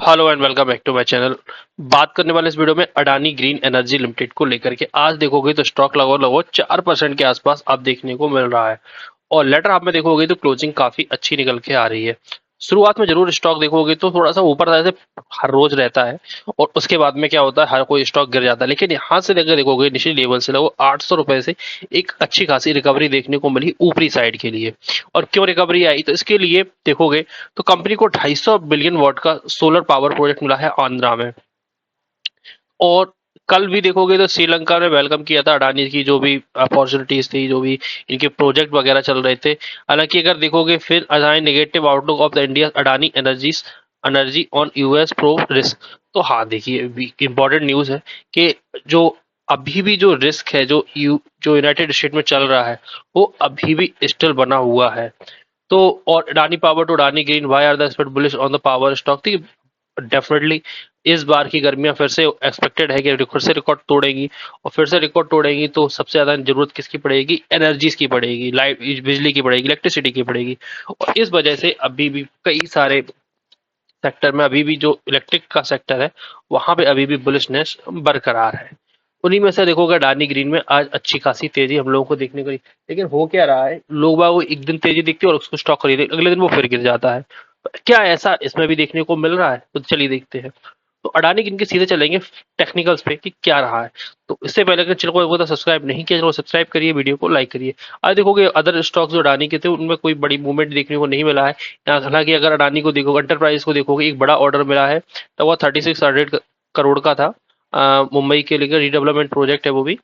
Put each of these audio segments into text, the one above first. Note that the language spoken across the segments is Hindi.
Hello and welcome back to my channel. बात करने वाले इस वीडियो में अडानी ग्रीन एनर्जी लिमिटेड को लेकर के। आज देखोगे तो स्टॉक लगभग 4% के आसपास आप देखने को मिल रहा है और लेटर आप में देखोगे तो क्लोजिंग काफी अच्छी निकल के आ रही है। शुरुआत में जरूर स्टॉक देखोगे तो थोड़ा सा ऊपर जैसे हर रोज रहता है और उसके बाद में क्या होता है, हर कोई स्टॉक गिर जाता है, लेकिन यहाँ से लेकर देखोगे निचले लेवल से लगभग 800 रुपए से एक अच्छी खासी रिकवरी देखने को मिली ऊपरी साइड के लिए। और क्यों रिकवरी आई, तो इसके लिए देखोगे तो कंपनी को 250 बिलियन वॉट का सोलर पावर प्रोजेक्ट मिला है आंध्रा में। और कल भी देखोगे तो श्रीलंका ने वेलकम किया था अडानी की जो भी अपॉर्चुनिटीज थी, जो भी इनके प्रोजेक्ट वगैरह चल रहे थे। हालांकि अगर देखोगे फिर Adani negative outlook of the India Adani energies energy on US pro risk. तो हाँ, देखिए इंपॉर्टेंट न्यूज है कि जो अभी भी जो रिस्क है जो यूनाइटेड स्टेट में चल रहा है वो अभी भी स्टिल बना हुआ है। तो और Adani power to Adani green, why are the expect bullish on the power stock? Definitely इस बार की गर्मियां फिर से एक्सपेक्टेड है कि फिर से रिकॉर्ड तोड़ेंगी और फिर से रिकॉर्ड तोड़ेंगी तो सबसे ज्यादा जरूरत किसकी पड़ेगी? एनर्जीज की पड़ेगी, लाइट बिजली की पड़ेगी, इलेक्ट्रिसिटी की पड़ेगी। और इस वजह से अभी भी कई सारे सेक्टर में अभी भी जो इलेक्ट्रिक का सेक्टर है वहां पे अभी भी बुलिशनेस बरकरार है। उन्हीं में से देखोगे अडानी ग्रीन में आज अच्छी खासी तेजी हम लोगों को देखने को मिली। लेकिन हो क्या रहा है, लोग बाग वो एक दिन तेजी दिखती है और उसको स्टॉक खरीदे, अगले दिन वो फिर गिर जाता है। क्या ऐसा इसमें भी देखने को मिल रहा है? तो चलिए देखते हैं। तो अडानी गिन के सीधे चलेंगे टेक्निकल्स पे कि क्या रहा है। तो इससे पहले अगर चैनल को एक बार सब्सक्राइब नहीं किया, चलो सब्सक्राइब करिए, वीडियो को लाइक करिए। आज देखोगे अदर स्टॉक्स जो अडानी के थे उनमें कोई बड़ी मूवमेंट देखने को नहीं मिला है। हालांकि अगर अडानी को देखोगे, एंटरप्राइज को देखोगे, एक बड़ा ऑर्डर मिला है तो वो 3600 करोड़ का था। मुंबई के लिए रीडेवलपमेंट प्रोजेक्ट है वो भी।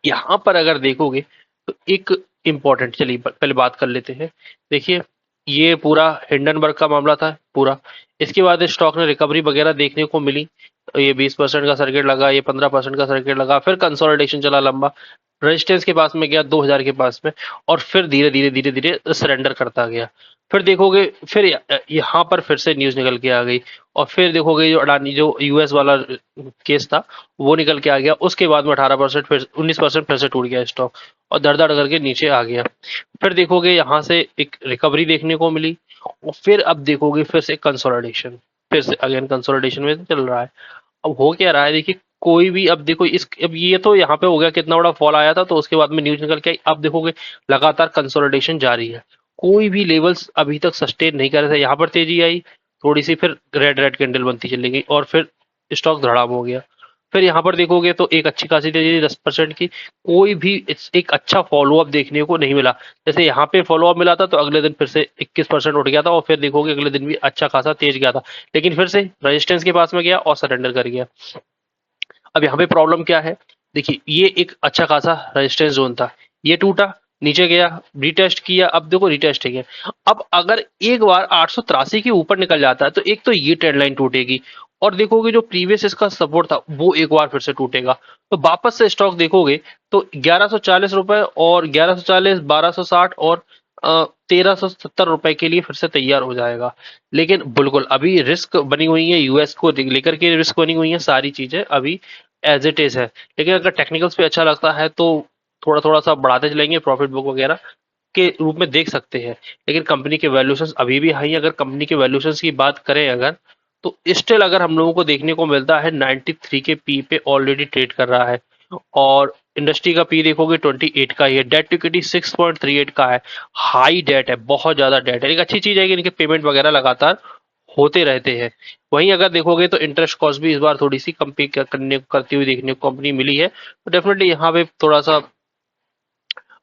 यहाँ पर अगर देखोगे तो एक इम्पोर्टेंट, चलिए पहले बात कर लेते हैं। देखिए, ये पूरा हिंडनबर्ग का मामला था पूरा। इसके बाद इस स्टॉक ने रिकवरी वगैरह देखने को मिली। तो ये 20% का सर्किट लगा, ये 15% का सर्किट लगा, फिर कंसोलिडेशन चला लंबा, रेजिस्टेंस के पास में गया 2000 के पास में, और फिर धीरे धीरे धीरे धीरे सरेंडर करता गया। फिर देखोगे फिर यहाँ पर फिर से न्यूज निकल के आ गई और फिर देखोगे जो अडानी जो यूएस वाला केस था वो निकल के आ गया। उसके बाद में 18% फिर 19% फिर से टूट गया स्टॉक और दर दर करके नीचे आ गया। फिर देखोगे यहाँ से एक रिकवरी देखने को मिली और फिर अब देखोगे फिर से कंसोलिडेशन, फिर से अगेन कंसोलिडेशन में चल रहा है। अब हो क्या रहा है, देखिए कोई भी, अब देखो इस, अब ये तो यहाँ पे हो गया, कितना बड़ा फॉल आया था तो उसके बाद में न्यूज निकल के आई। अब देखोगे लगातार कंसोलिडेशन जारी है, कोई भी लेवल्स अभी तक सस्टेन नहीं कर रहे थे। यहाँ पर तेजी आई थोड़ी सी, फिर रेड रेड कैंडल बनती चली गई और फिर स्टॉक धड़ाम हो गया। फिर यहाँ पर देखोगे तो एक अच्छी खासी तेजी 10% की, कोई भी एक अच्छा फॉलोअप देखने को नहीं मिला। जैसे यहाँ पे फॉलोअप मिला था तो अगले दिन फिर से 21% उठ गया था और फिर देखोगे अगले दिन भी अच्छा खासा तेज गया था, लेकिन फिर से रेजिस्टेंस के पास में गया और सरेंडर कर गया। अब यहाँ पे प्रॉब्लम क्या है, देखिए ये एक अच्छा खासा रेजिस्टेंस जोन था, ये टूटा, नीचे गया, रीटेस्ट किया, अब देखो रीटेस्ट है। अब अगर एक बार 883 के ऊपर निकल जाता है तो एक तो ये ट्रेंड लाइन टूटेगी और देखोगे जो प्रीवियस इसका सपोर्ट था वो एक बार फिर से टूटेगा। तो वापस से स्टॉक देखोगे तो 1140 रुपए और 1140, 1260 और 1370 रुपए के लिए फिर से तैयार हो जाएगा। लेकिन बिल्कुल अभी रिस्क बनी हुई है, यूएस को लेकर के रिस्क बनी हुई है, सारी चीजें अभी एज इट इज है। लेकिन अगर टेक्निकल्स पे अच्छा लगता है तो थोड़ा थोड़ा सा बढ़ाते चलेंगे, प्रॉफिट बुक वगैरह के रूप में देख सकते हैं। लेकिन कंपनी के वैल्यूएशंस अभी भी हाई। अगर कंपनी के वैल्यूएशंस की बात करें अगर, तो स्टिल अगर हम लोगों को देखने को मिलता है 93 के पी पे ऑलरेडी ट्रेड कर रहा है और इंडस्ट्री का पी देखोगे 28 का ही है, डेट टू इक्विटी 6.38 का है। हाई डेट है, बहुत ज्यादा डेट है। एक अच्छी चीज है कि इनके पेमेंट वगैरह लगातार होते रहते हैं। वहीं अगर देखोगे तो इंटरेस्ट कॉस्ट भी इस बार थोड़ी सी कम पे करने करती हुई देखने को कंपनी मिली है, तो डेफिनेटली यहाँ पे थोड़ा सा।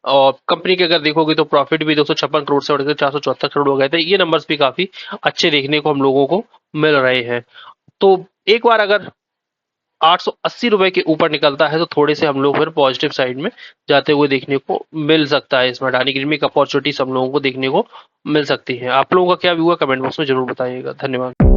और कंपनी के अगर देखोगे तो प्रॉफिट भी 256 करोड़ से बढ़कर 474 करोड़ हो गए थे। ये नंबर्स भी काफी अच्छे देखने को हम लोगों को मिल रहे हैं। तो एक बार अगर 880 रुपए के ऊपर निकलता है तो थोड़े से हम लोग फिर पॉजिटिव साइड में जाते हुए देखने को मिल सकता है। इसमें अडानी ग्रीन में एक अपॉर्चुनिटीज हम लोगों को देखने को मिल सकती है। आप लोगों का क्या व्यू है, कमेंट बॉक्स में जरूर बताइएगा। धन्यवाद।